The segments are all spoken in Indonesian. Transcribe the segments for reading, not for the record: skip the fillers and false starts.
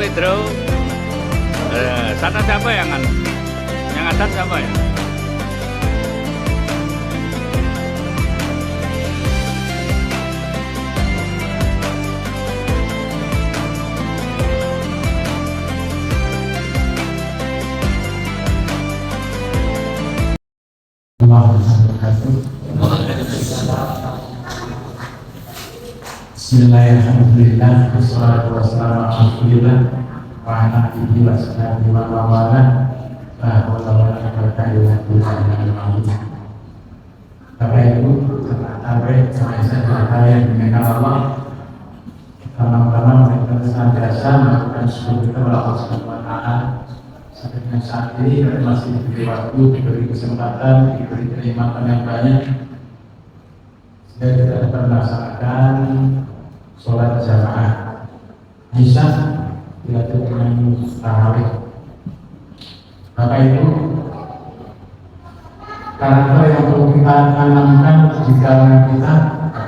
Pedro. Sana siapa yang atas siapa ya? Bismillahirrahmanirrahim. Wassalatu wassalamu ala Rasulillah wa ala alihi wa sahbihi wa man wala. La haula wa la quwwata illa billah. Bapak Ibu, sampai saya yang dimuliakan Allah. Pertama-tama mereka senantiasa melakukan syukur kita kepada Allah Subhanahu wa taala. Sampai dengan saat ini kita masih diberi waktu, diberi kesempatan, diberi kenikmatan yang banyak. Sehingga kita dapat melaksanakan sholat jamaah bisa dilakukan dengan tarawih. Bapak Ibu, karakter yang perlu kita tanamkan di kalangan kita,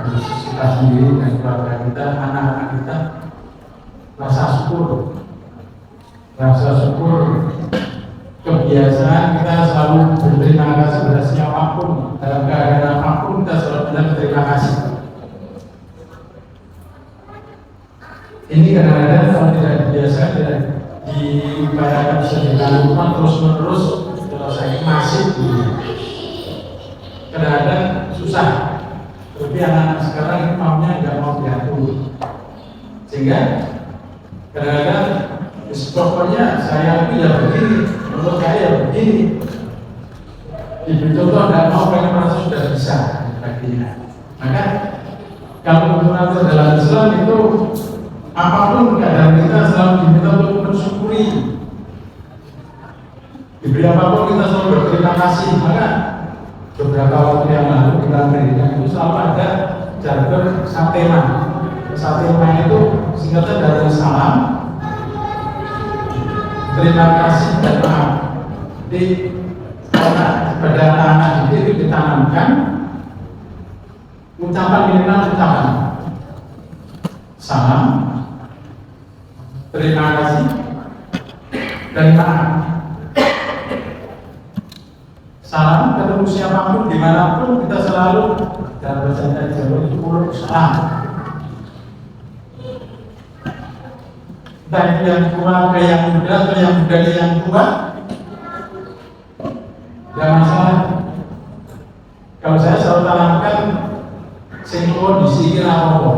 khusus kita sendiri dan keluarga kita, anak-anak kita, rasa syukur, kebiasaan kita selalu berterima kasih pada siapapun, dalam keadaan apapun kita selalu berterima kasih. Ini kadang-kadang kalau tidak dibiasakan, tidak dibayarkan bisa dilakukan terus-menerus, kalau saya masih kadang-kadang susah. Tapi anak-anak sekarang ini maunya nggak mau diatur, sehingga kadang-kadang pokoknya saya itu ya begini, menurut saya ya begini. Diberi contoh nggak mau, karena merasa sudah bisa. Maka kalau mengatur dalam Islam itu apapun keadaan kita selalu diminta untuk mensyukuri. Diberi apapun kita selalu berterima kasih. Maka beberapa waktu yang lalu kita Amerika itu selalu ada jargon satema. Satema itu singkatan dari salam, terima kasih dan maaf. Jadi pada anak-anak itu ditanamkan ucapan minimal ucapan salam, terima kasih dan maaf. Salam ketemu siapapun dimanapun kita selalu dalam bahasa Jawa itu salam. Entah itu yang tua ke yang muda atau yang muda ke yang tua, tidak masalah. Kalau saya selalu tanamkan kondisi kira apa?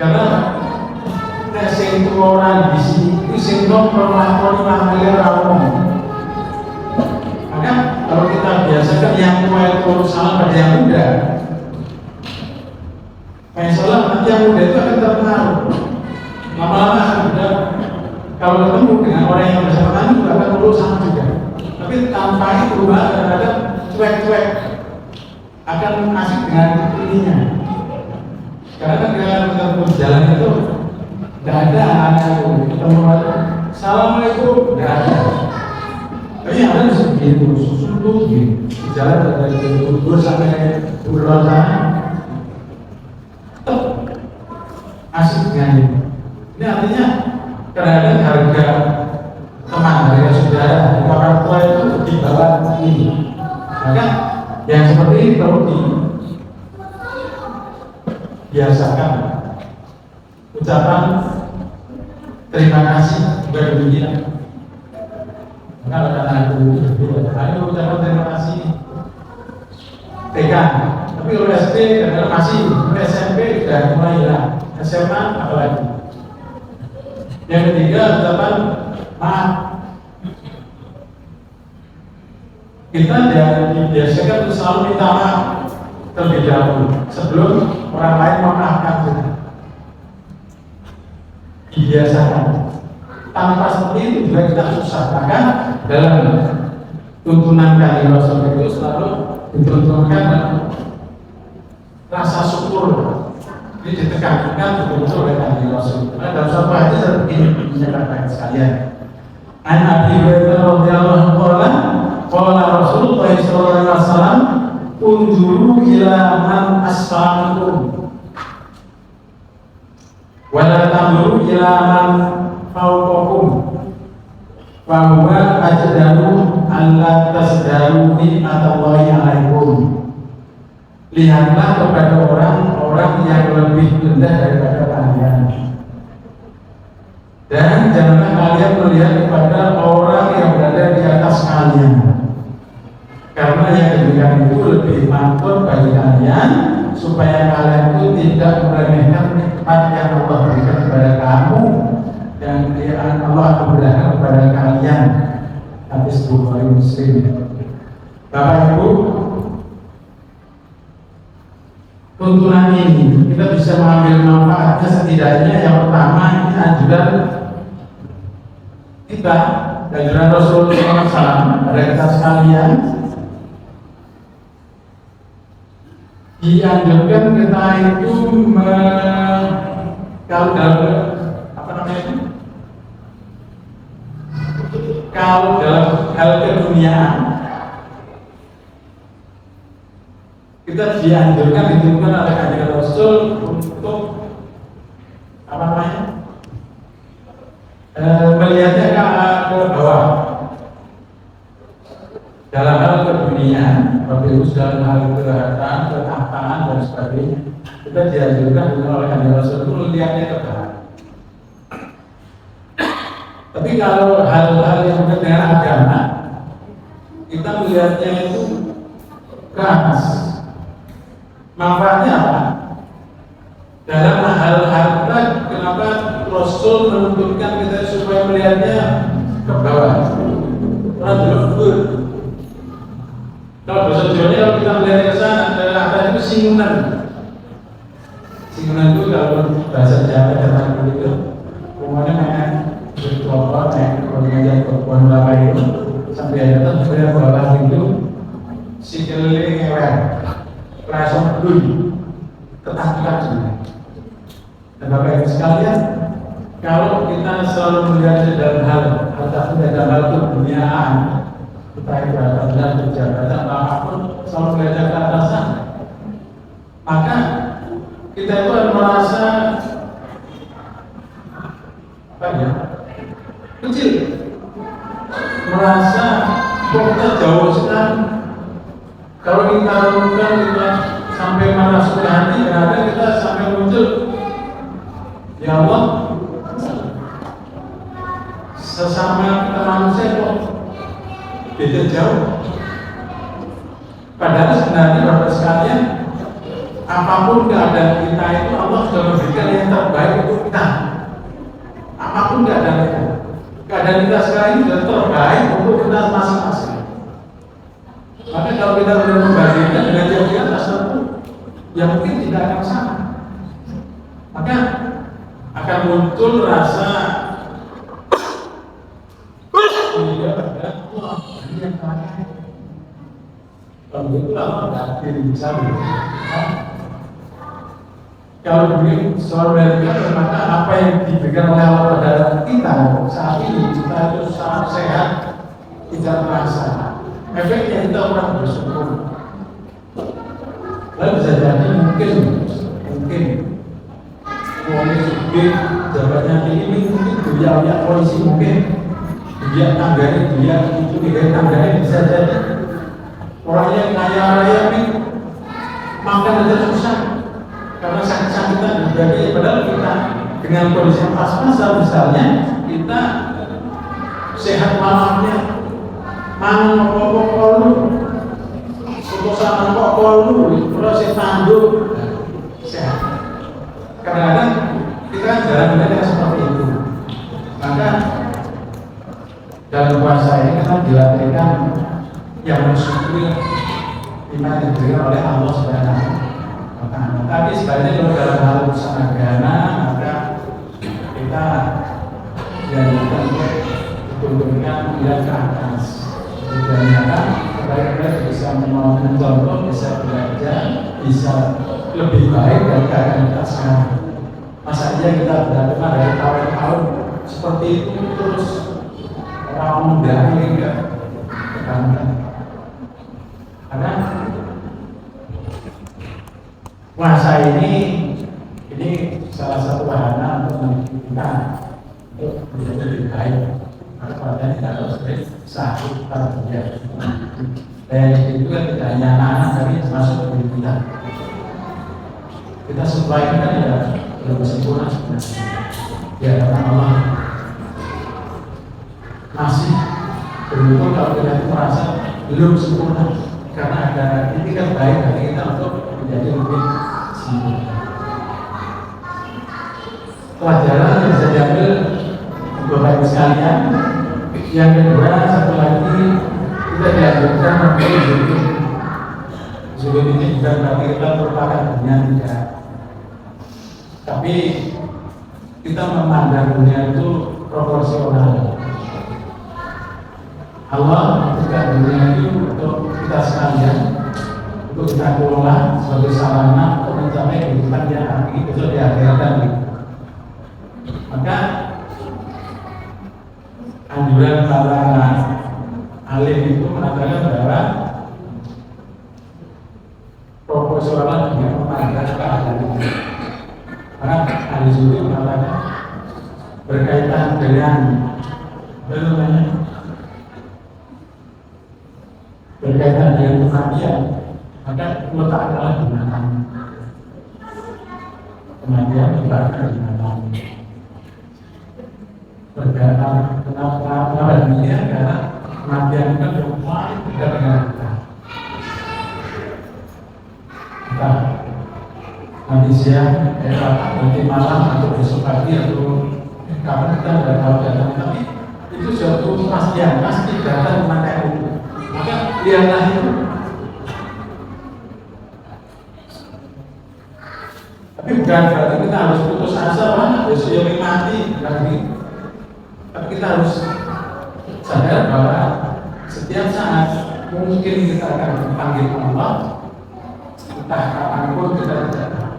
Karena sing orang di sini itu sing perlakuan manggil rawon. Maka kalau kita biasakan yang tua itu salam pada yang muda, masalah nanti yang muda itu akan terpengaruh. Lama-lama akan muda. Kalau ketemu dengan orang yang bersangkutan juga akan perlu sama juga. Tapi tanpa itu berubah kadang-kadang cuek-cuek akan asik dengan ininya. Karena kan kalau kita jalan itu tidak ada anak itu ketemu assalamualaikum, tidak ada. Tapi ada di segitu, susu gitu. Jalan dari Bogor sampai Pulau sana, asik dengan ini. Ini artinya kadang-kadang harga teman, harga saudara, orang tua itu di bawah ini. Maka yang seperti ini perlu dibiasakan. Ucapan terima kasih juga demikian. Maka kata itu berbeda. Ada ucapan terima kasih TK, tapi kalau SD kadang masih, SMP sudah mulai hilang, SMA apalagi. Yang ketiga ucapan maaf. Kita dibiasakan untuk selalu minta maaf terlebih dahulu sebelum orang lain memaafkan kita. Dibiasakan. Tanpa seperti itu juga kita susah. Maka dalam tuntunan kali Rasul itu selalu dituntunkan rasa syukur. Ini ditekankan betul-betul oleh kali Rasul. Karena dalam satu hadis seperti ini menyatakan sekalian. An Abi Hurairah radhiyallahu anhu qala Rasulullah sallallahu alaihi wasallam unzuru ila man asfa'akum wa la tamuru ila man fawqakum wa huwa ajdaru alla tasdaru ni'matallahi 'alaikum. Lihatlah kepada orang-orang yang lebih rendah daripada kalian, dan janganlah kalian melihat kepada orang yang berada di atas kalian, karena yang demikian itu lebih patut bagi kalian, supaya kalian itu tidak meremehkan nikmat yang Allah berikan kepada kamu dan yang Allah berikan kepada kalian. Hadis Bukhari Muslim. Bapak Ibu, tuntunan ini kita bisa mengambil manfaatnya. Setidaknya yang pertama, ini anjuran kita, anjuran Rasulullah SAW pada kita sekalian, dianjurkan kita itu kalau dalam kalau dalam hal keduniaan kita dianjurkan, ditunjukkan oleh kanjeng Rasul untuk melihatnya ke bawah dalam hal keduniaan, khusus dalam hal kehormatan, ketahanan dan sebagainya. Kita dianjurkan oleh kanjeng Rasul itu melihatnya ke bawah. Tapi kalau hal-hal yang berkaitan dengan agama, kita melihatnya itu ke atas. Manfaatnya apa? Dalam hal-hal kita, kenapa Rasul menuntutkan kita supaya melihatnya ke bawah? Rajul. Kalau bahasa Jawa, kalau kita melihat ke sana, atas itu singunan. Singunan itu kalau bahasa Jawa datang begitu, umumnya naik berkelompok, naik kemudian pohon kelapa itu sampai atas kemudian bawah itu sikilnya ngewer, langsung dulu ketakutan juga. Dan Bapak Ibu sekalian, kalau kita selalu melihat dalam hal dalam hal keduniaan, entah itu jabatan, jabatan apapun, selalu melihat ke atasan, maka kita itu akan merasa kecil, merasa kok kita jauh sekali. Kalau kita lakukan, kita sampai masuk ke hati, kadang kita sampai muncul, ya Allah, sesama kita manusia kok beda jauh. Padahal sebenarnya Bapak sekalian, apapun keadaan kita itu Allah sudah memberikan yang terbaik untuk kita. Apapun keadaan kita sekarang ini sudah terbaik untuk kita masing-masing. Maka kalau kita sudah membandingkan dengan yang di atas tentu, ya mungkin tidak akan sama. Maka akan muncul rasa kalau begitu lama tidak bisa. Kalau begitu soal medical, maka apa yang diberikan oleh Allah pada kita saat ini, kita itu sangat sehat, tidak merasa efeknya, kita orang bersyukur. Lalu bisa jadi mungkin mungkin jabatannya ini mungkin dia polisi, mungkin dia tangganya, dia itu dia tangganya, bisa jadi orang yang kaya raya ini makan aja susah karena sakit-sakitan dan sebagainya. Padahal kita dengan kondisi pas-pasan, misalnya kita sehat malamnya, mangan pokok lu, untuk sama pokok lu, terus tanduk sehat. Kadang-kadang kita jarang melihat seperti itu. Maka dalam puasa ini kita dilatihkan yang mensyukuri iman yang diberikan oleh Allah Subhanahu wa Ta'ala. Tapi sebenarnya kalau dalam hal urusan agama, maka kita dianjurkan dituntunkan melihat ke atas. Ternyata kita bisa mencontoh, bisa belajar, bisa lebih baik dari keadaan kita sekarang. Masa aja kita berada dari tahun-tahun seperti itu terus orang muda ini enggak tergantung. Karena puasa ini salah satu wahana untuk menunjukkan sebagai satu tarbiyah. Dan itu kan tidak hanya anak-anak tapi termasuk dari kita. Kita sesuaikan kan ya belum sempurna sebenarnya. Ya karena Allah masih beruntung kalau kita itu merasa belum sempurna, karena ada ini kan baik bagi kita untuk menjadi lebih sempurna. Pelajaran yang bisa diambil Bapak Ibu sekalian, yang kedua satu lagi kita diajarkan memilih zuhud. Zuhud ini bukan berarti kita merupakan dunia, tidak, tapi kita memandang dunia itu proporsional. Allah menentukan dunia itu untuk kita sekalian, untuk kita kelola sebagai sarana untuk mencapai kehidupan yang hakiki besok di akhirat nanti. Maka anjuran para alim itu mengatakan bahwa proporsional dengan memandang keadaan ini. Karena ahli zuhud mengatakan berkaitan dengan berkaitan dengan kematian, maka letak adalah di mana kematian letakkan di mana. Berkaitan kenapa demikian? Karena kematian kan yang paling dekat dengan kita. Entah nanti siang, nanti malam, atau besok pagi, atau kapan kita tidak tahu datang, tapi itu suatu kepastian, pasti datang kematian itu. Maka lihatlah itu. Tapi bukan berarti kita harus putus asa, besok yang mati, lagi. Tapi kita harus sadar bahwa setiap saat mungkin kita akan dipanggil Allah, entah kapanpun kita tidak tahu.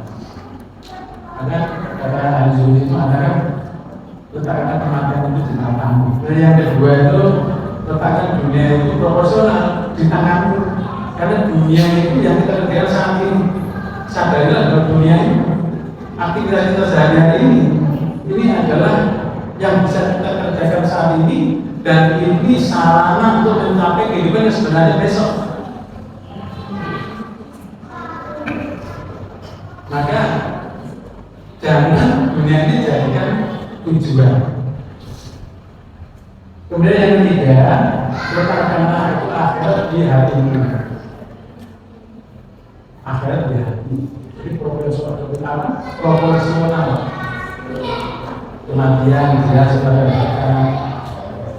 Ada kata ahli zuhud itu adalah letakkan kematian itu di tanganmu. Dan yang kedua itu letakkan dunia itu proporsional di tanganmu. Karena dunia itu yang kita kerjakan saat ini. Sadarilah bahwa dunia ini, aktivitas kita sehari-hari ini adalah yang bisa kita kerjakan saat ini, dan ini sarana untuk mencapai kehidupan yang sebenarnya besok. Maka jangan dunia ini jadikan tujuan. Kemudian yang ketiga, letakkanlah itu akhirat di hatimu. Akhirat di hati. Jadi proporsional. Kematian jelas pada kita.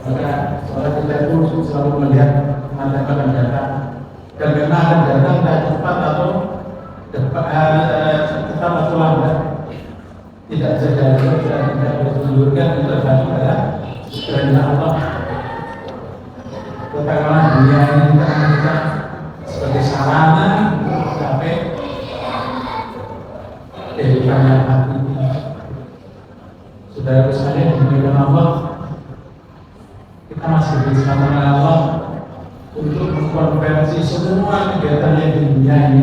Maka seorang kita itu selalu melihat kematian akan datang, dan memang akan datang tak cepat atau cepat atau lambat. Tidak saja tidak bertunjukkan itu tergantung pada kehendak Allah. Letakkanlah dunia ini di tangan kita sebagai sarana untuk mencapai kehidupan yang hakiki. Saudara sekalian, dimuliakan Allah, kita masih bersama dengan Allah untuk mengkonversi semua kegiatan yang di dunia ini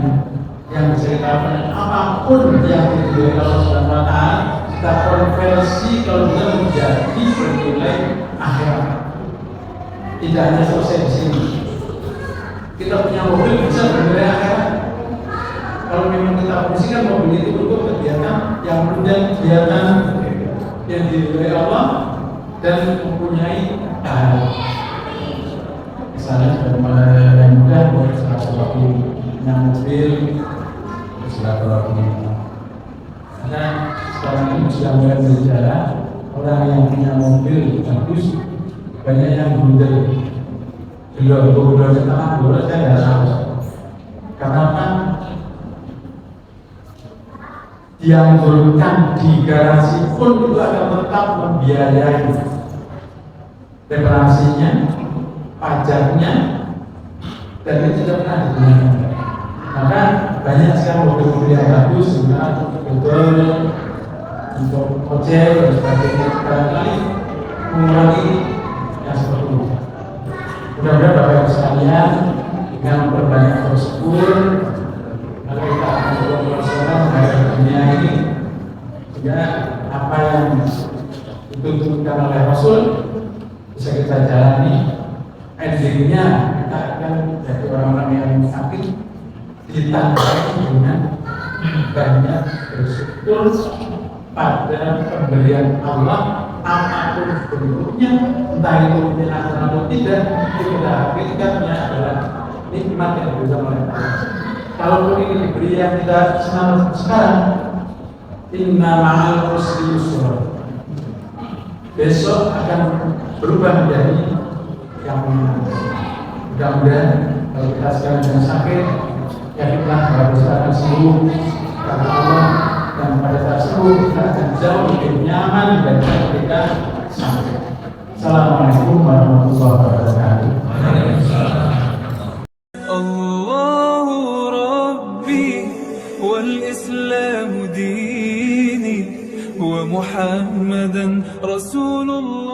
yang bisa kita lakukan, apapun yang diridhoi Allah Subhanahu wa Ta'ala, kita konversi kalau kita menjadi bernilai akhirat. Tidak hanya selesai di sini. Kita punya mobil bisa bernilai akhirat. Kalau memang kita fungsikan mobil itu untuk kegiatan yang menunjang kegiatan yang diridhoi Allah dan mempunyai pahala. Misalnya bagaimana yang mudah buat silaturahmi punya mobil, silaturahmi. Karena sekarang ini sudah mulai berbicara, orang yang punya mobil bagus banyak yang bundel. Beliau setengah dulu saya nggak tahu. Karena apa? Dianjurkan di garasi pun itu akan tetap membiayai reparasinya, pajaknya, dan itu tidak pernah digunakan. Maka banyak sekali mobil-mobil yang bagus, betul untuk ojek dan sebagainya, barangkali mengurangi yang seperti itu. Mudah-mudahan Bapak Ibu sekalian dengan memperbanyak bersyukur, maka kita akan berusaha menghadapi dunia ini sehingga apa yang dituntutkan oleh Rasul bisa kita jalani endingnya kita akan jadi orang-orang yang sakit ditandai dengan banyak bersyukur pada pemberian Allah apapun bentuknya, entah itu menyenangkan atau tidak, itu pada hakikatnya adalah nikmat yang diberikan oleh Allah. Kalau ini diberi yang tidak senang sekarang, inna ma'al usri yusra, besok akan berubah menjadi yang mudah-mudahan kalau kita sekarang yang sakit, yakinlah bahwa kita akan sembuh karena Allah, dan pada saat sembuh kita akan jauh lebih nyaman daripada kita sakit. Assalamualaikum warahmatullahi wabarakatuh. الله ربي والإسلام ديني ومحمدا رسول الله